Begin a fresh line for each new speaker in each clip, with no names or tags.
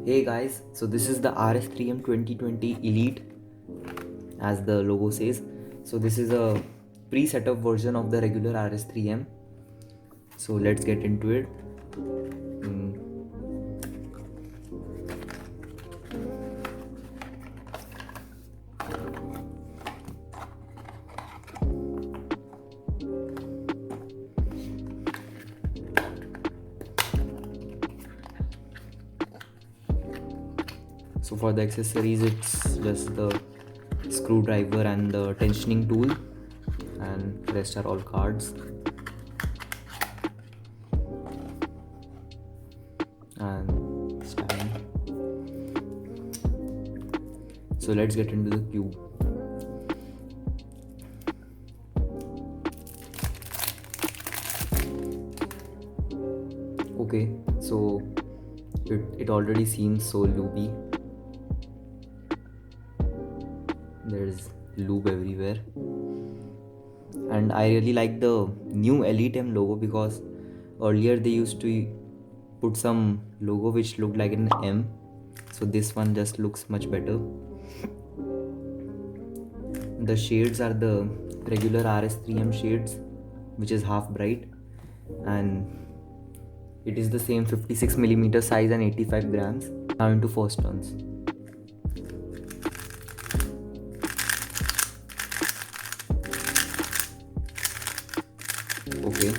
Hey guys, so this is the RS3M 2020 Elite, as the logo says. So this is a pre-set up version of the regular RS3M. So let's get into it. So for the accessories, it's just the screwdriver and the tensioning tool, and rest are all cards. And stand. So let's get into the cube. Okay, so it already seems so lubey. There's lube everywhere, and I really like the new Elite M logo because earlier they used to put some logo which looked like an M, so this one just looks much better. The shades are the regular RS3M shades, which is half bright, and it is the same 56mm size and 85 grams. Now into first turns. Okay.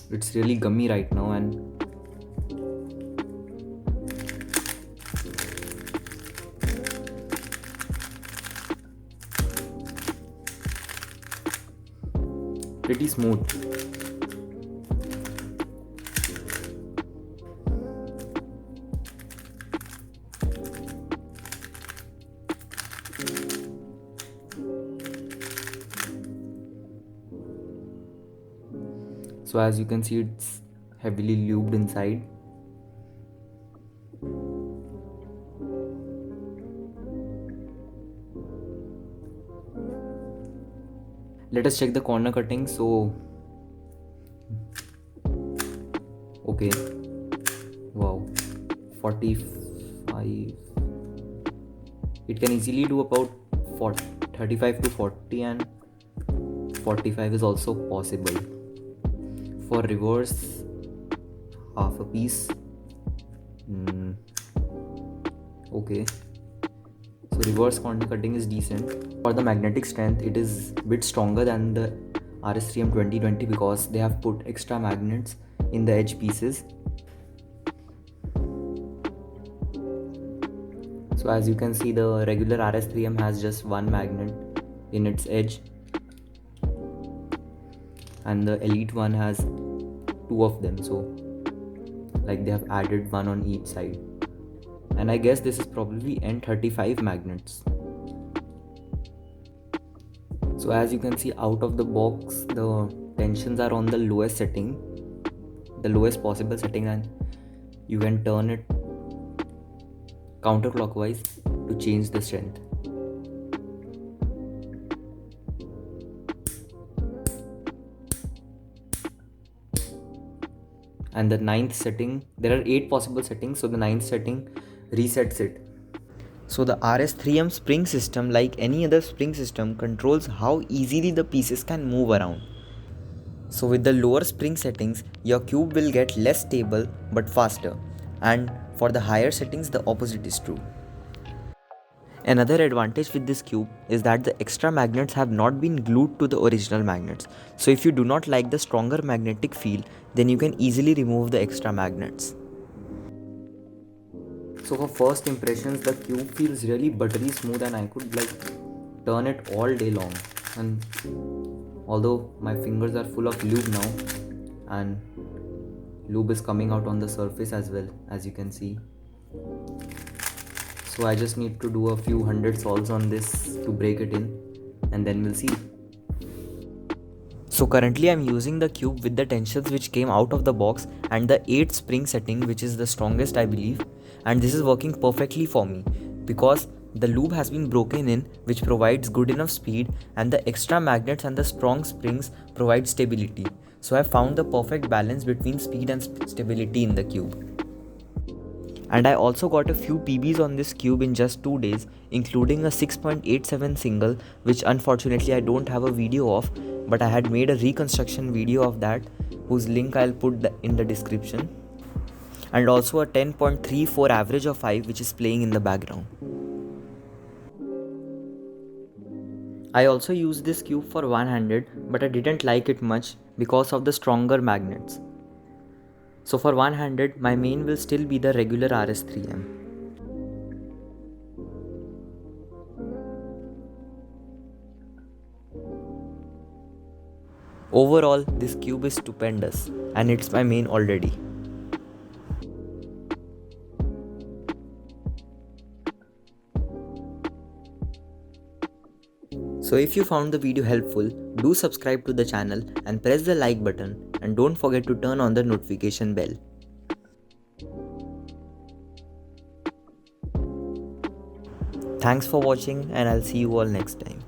It's really gummy right now, and pretty smooth. So as you can see, it's heavily lubed inside. Let us check the corner cutting. So okay, wow, 45. It can easily do about 35 to 40, and 45 is also possible. For reverse, half a piece. Okay, so reverse corner cutting is decent. For the magnetic strength, it is a bit stronger than the RS3M 2020 because they have put extra magnets in the edge pieces. So as you can see, the regular RS3M has just one magnet in its edge, and the Elite one has two of them, so like they have added one on each side. And I guess this is probably N35 magnets. So as you can see, out of the box, the tensions are on the lowest setting, the lowest possible setting, and you can turn it counterclockwise to change the strength. And the 9th setting, there are 8 possible settings, so the 9th setting resets it. So the RS3M spring system, like any other spring system, controls how easily the pieces can move around. So with the lower spring settings, your cube will get less stable but faster, and for the higher settings, the opposite is true. Another advantage with this cube is that the extra magnets have not been glued to the original magnets. So if you do not like the stronger magnetic field, then you can easily remove the extra magnets. So for first impressions, the cube feels really buttery smooth, and I could turn it all day long. And although my fingers are full of lube now, and lube is coming out on the surface as well, as you can see. So I just need to do a few hundred solves on this to break it in, and then we'll see. So currently I'm using the cube with the tensions which came out of the box and the 8 spring setting, which is the strongest I believe, and this is working perfectly for me because The loop has been broken in, which provides good enough speed, and the extra magnets and the strong springs provide stability. So I found the perfect balance between speed and stability in the cube. And I also got a few PBs on this cube in just 2 days, including a 6.87 single, which unfortunately I don't have a video of, but I had made a reconstruction video of that, whose link I'll put in the description. And also a 10.34 average of 5, which is playing in the background. I also used this cube for one-handed, but I didn't like it much because of the stronger magnets. So for one-handed, my main will still be the regular RS3M. Overall, this cube is stupendous, and it's my main already. So if you found the video helpful, do subscribe to the channel and press the like button, and don't forget to turn on the notification bell. Thanks for watching, and I'll see you all next time.